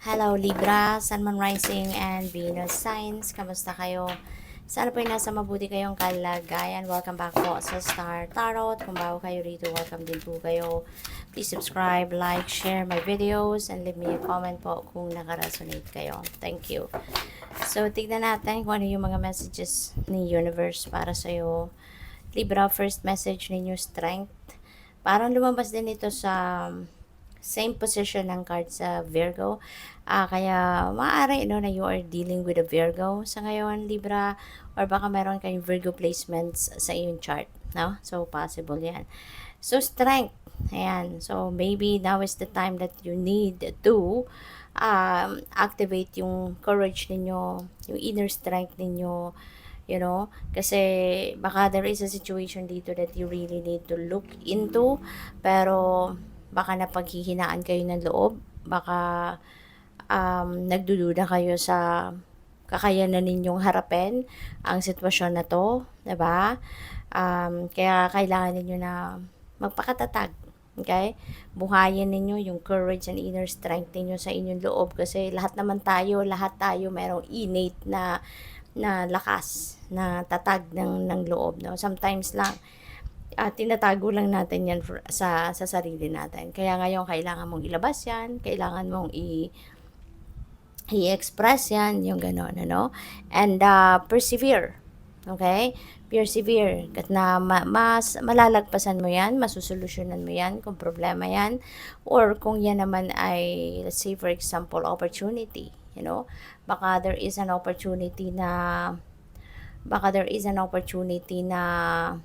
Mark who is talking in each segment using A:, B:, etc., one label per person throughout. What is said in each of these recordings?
A: Hello Libra, Sun, Moon, Rising, and Venus Signs. Kamusta kayo? Sana po nasa mabuti kayong kalagayan. Welcome back po sa Star Tarot. Kung bago kayo rito, welcome din po kayo. Please subscribe, like, share my videos, and leave me a comment po kung nakaresonate kayo. Thank you. So, tignan natin kung ano yung mga messages ni Universe para sa'yo. Libra, first message ninyo, strength. Parang lumabas din ito sa same position ng card sa Virgo. Kaya maaari na you are dealing with a Virgo sa ngayon, Libra, or baka meron kayong Virgo placements sa iyong chart, no? So possible 'yan. So strength. Ayan. So maybe now is the time that you need to activate yung courage ninyo, yung inner strength ninyo, kasi baka there is a situation dito that you really need to look into, pero baka napaghihinaan kayo ng loob, baka nagdududa kayo sa kakayanan ninyong harapin ang sitwasyon na to, 'di ba? Kaya kailangan ninyo na magpakatatag. Okay? Buhayin ninyo yung courage and inner strength ninyo sa inyong loob, kasi lahat tayo merong innate na lakas, na tatag ng loob, no? Sometimes lang tinatago lang natin yan sa sarili natin. Kaya ngayon, kailangan mong ilabas yan, kailangan mong i-express yan, yung gano'n, ano? And persevere, okay? Persevere, kat na mas malalagpasan mo yan, masusolusyonan mo yan kung problema yan, or kung yan naman ay, let's say for example, opportunity, baka there is an opportunity na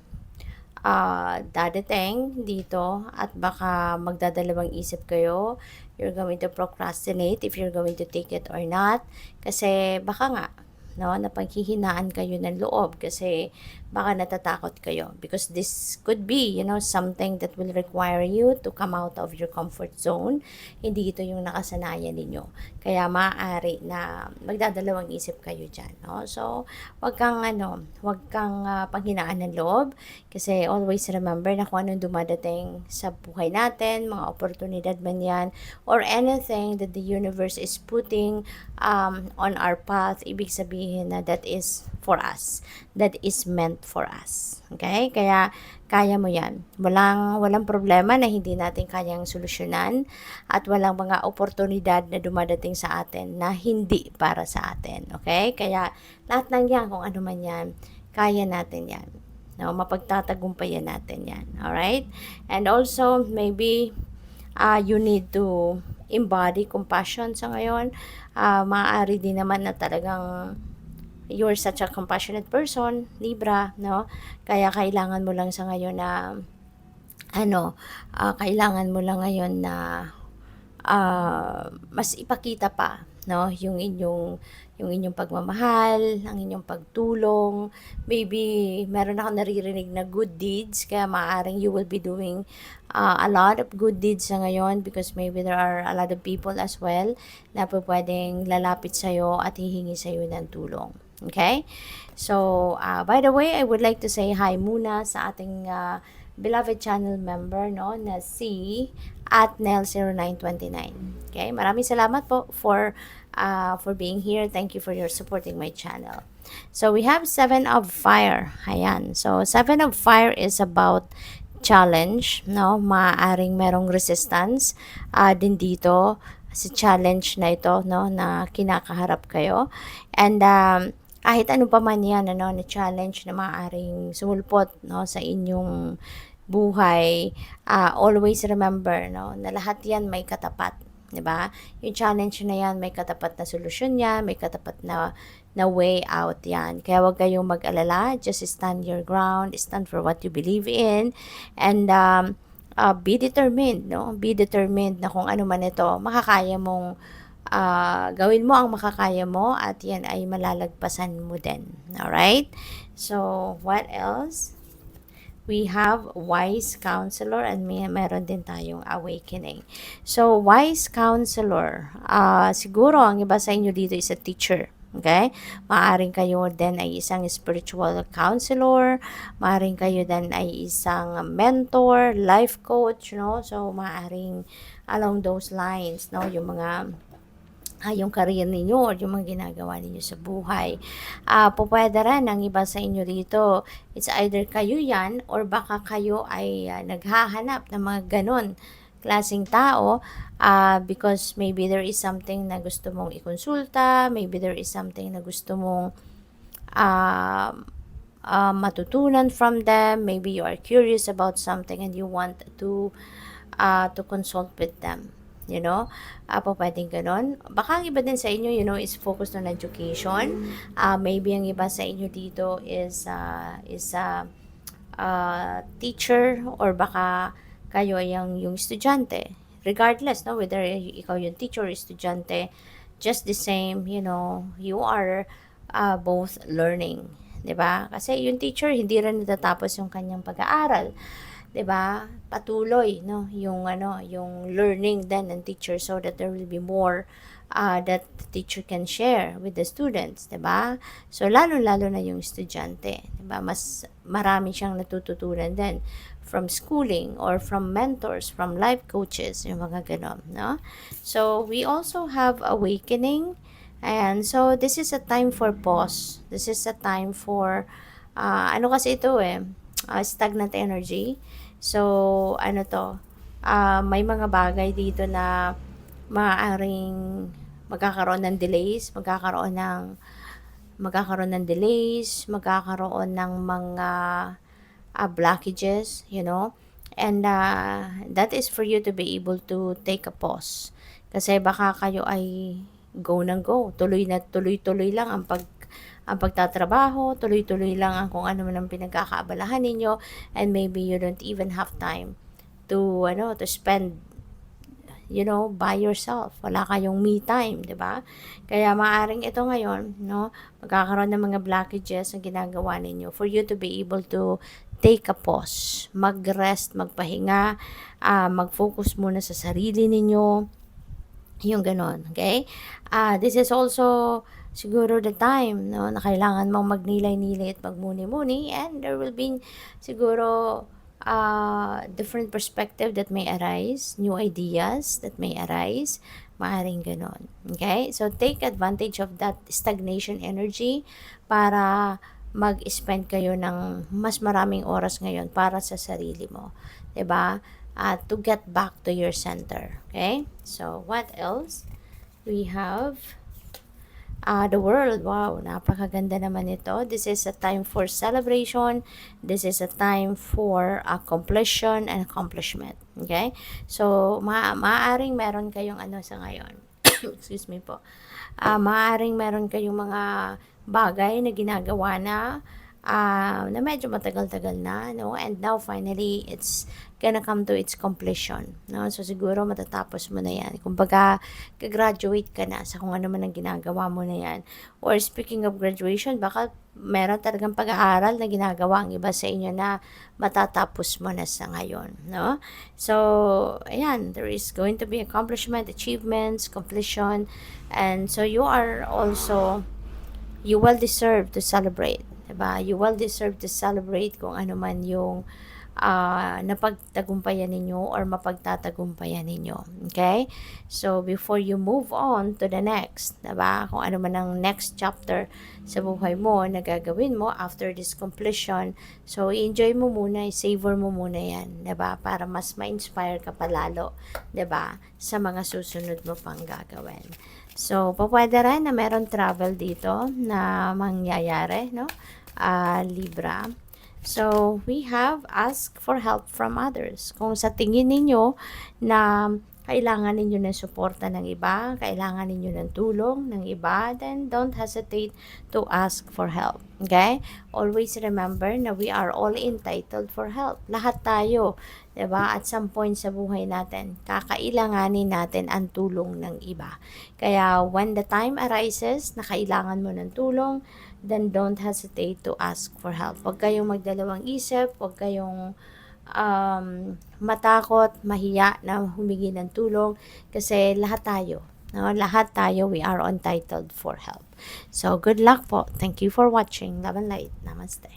A: dadating dito, at baka magdadalawang isip kayo. You're going to procrastinate if you're going to take it or not. Kasi baka nga, napaghihinaan kayo ng loob kasi baka natatakot kayo. Because this could be, something that will require you to come out of your comfort zone. Hindi ito yung nakasanayan ninyo. Kaya maaari na magdadalawang isip kayo dyan, no? So, wag kang panghinaan ng loob, kasi always remember na kung anong dumadating sa buhay natin, mga oportunidad man yan, or anything that the universe is putting on our path, ibig sabihin na that is for us, that is meant for us. Okay? Kaya kaya mo yan. Walang problema na hindi natin kayang solusyonan, at walang mga oportunidad na dumadating sa atin na hindi para sa atin. Okay? Kaya lahat ng yan, kung ano man yan, kaya natin yan. No, mapagtatagumpayan natin yan. Alright? And also, maybe you need to embody compassion sa ngayon. Maaari din naman na talagang you're such a compassionate person, Libra, no? Kaya kailangan mo lang sa ngayon na mas ipakita pa, no, yung inyong pagmamahal, ang inyong pagtulong. Maybe meron akong naririnig na good deeds, kaya maaaring you will be doing a lot of good deeds sa ngayon, because maybe there are a lot of people as well na pwedeng lalapit sa'yo at hihingi sa'yo ng tulong. Okay? So, by the way, I would like to say hi muna sa ating beloved channel member, no, na si @nel0929. Okay? Maraming salamat po for being here. Thank you for your supporting my channel. So, we have 7 of Fire. Ayan. So, 7 of Fire is about challenge, no? Maaaring merong resistance din dito sa challenge na ito, no, na kinakaharap kayo. And kahit ano pa man yan, na challenge na maaaring sumulpot, no, sa inyong buhay, always remember, no, na lahat yan may katapat, 'di ba? Yung challenge na yan, may katapat na solusyon yan, may katapat na way out yan. Kaya huwag kayong mag-alala, just stand your ground, stand for what you believe in, and be determined, no? Be determined na kung ano man ito, makakaya mong gawin mo ang makakaya mo, at yan ay malalagpasan mo din. Alright? So, what else? We have Wise Counselor, and meron din tayong Awakening. So, Wise Counselor, siguro ang iba sa inyo dito is a teacher. Okay? Maaring kayo din ay isang spiritual counselor, maaring kayo din ay isang mentor, life coach, no? So, maaring along those lines, no? Yung mga yung career ninyo or yung mga ginagawa ninyo sa buhay. Pupuwede rin ang iba sa inyo rito, it's either kayo yan or baka kayo ay naghahanap ng mga ganon klaseng tao because maybe there is something na gusto mong ikonsulta, maybe there is something na gusto mong matutunan from them, maybe you are curious about something and you want to consult with them. You know, pwedeng ganon. Baka ang iba din sa inyo, you know, is focused on education. Maybe ang iba sa inyo dito is teacher or baka kayo ay yung estudyante. Regardless, no, whether ikaw yung teacher or estudyante, just the same, you know, you are both learning. 'Di ba? Kasi yung teacher, hindi rin natatapos yung kanyang pag-aaral. 'Di ba? Patuloy, no, yung learning then ng teacher so that there will be more that the teacher can share with the students, 'di ba? So lalo-lalo na yung estudyante, 'di ba? Mas marami siyang natututunan din from schooling or from mentors, from life coaches, yung mga ganon, no? So we also have awakening. And so this is a time for pause. This is a time for ano kasi ito stagnant energy. So, ano to, may mga bagay dito na maaaring magkakaroon ng delays, magkakaroon ng mga blockages, you know. And that is for you to be able to take a pause. Kasi baka kayo ay go ng go, tuloy lang ang pagtatrabaho, tuloy-tuloy lang ang kung ano man ang pinagkakaabalahan ninyo, and maybe you don't even have time to spend, you know, by yourself. Wala kayong me time, 'di ba? Kaya maaring ito ngayon, no, magkakaroon ng mga blockages ang ginagawa ninyo for you to be able to take a pause, mag-rest, magpahinga, mag-focus muna sa sarili ninyo, yung ganon, okay? This is also siguro the time, no, na kailangan mong magnilay-nilay at magmuni-muni, and there will be siguro different perspective that may arise, new ideas that may arise, maaring ganon. Okay? So, take advantage of that stagnation energy para mag-spend kayo ng mas maraming oras ngayon para sa sarili mo. 'Di ba? To get back to your center. Okay? So, what else? We have the world. Wow, napakaganda naman ito. This is a time for celebration. This is a time for completion and accomplishment. Okay? So, maaaring meron kayong sa ngayon. Excuse me po. Maaaring meron kayong mga bagay na ginagawa na medyo matagal-tagal na, no? And now, finally, it's gonna come to its completion, no? So, siguro matatapos mo na yan. Kumbaga, ka-graduate ka na sa kung ano man ang ginagawa mo na yan. Or speaking of graduation, baka meron talagang pag-aaral na ginagawa ang iba sa inyo na matatapos mo na sa ngayon, no? So, ayan, there is going to be accomplishment, achievements, completion, and so you will deserve to celebrate, diba? You will deserve to celebrate kung ano man yung napagtagumpayan ninyo or mapagtatagumpayan ninyo. Okay? So, before you move on to the next, diba? Kung ano man ang next chapter sa buhay mo na gagawin mo after this completion, so, enjoy mo muna, savor mo muna yan, diba? Para mas ma-inspire ka palalo, diba? Sa mga susunod mo pang gagawin. So, pwede rin na meron travel dito na mangyayari, no? Libra. So, we have ask for help from others. Kung sa tingin ninyo na kailangan ninyo ng suporta ng iba, kailangan ninyo ng tulong ng iba, then don't hesitate to ask for help. Okay? Always remember na we are all entitled for help. Lahat tayo, 'di ba? At some point sa buhay natin, kakailanganin natin ang tulong ng iba. Kaya when the time arises na kailangan mo ng tulong, then don't hesitate to ask for help. Huwag kayong magdalawang isip, huwag kayong matakot, mahiya na humingi ng tulong kasi lahat tayo, no? Lahat tayo, we are entitled for help. So, good luck po. Thank you for watching. Love and light. Namaste.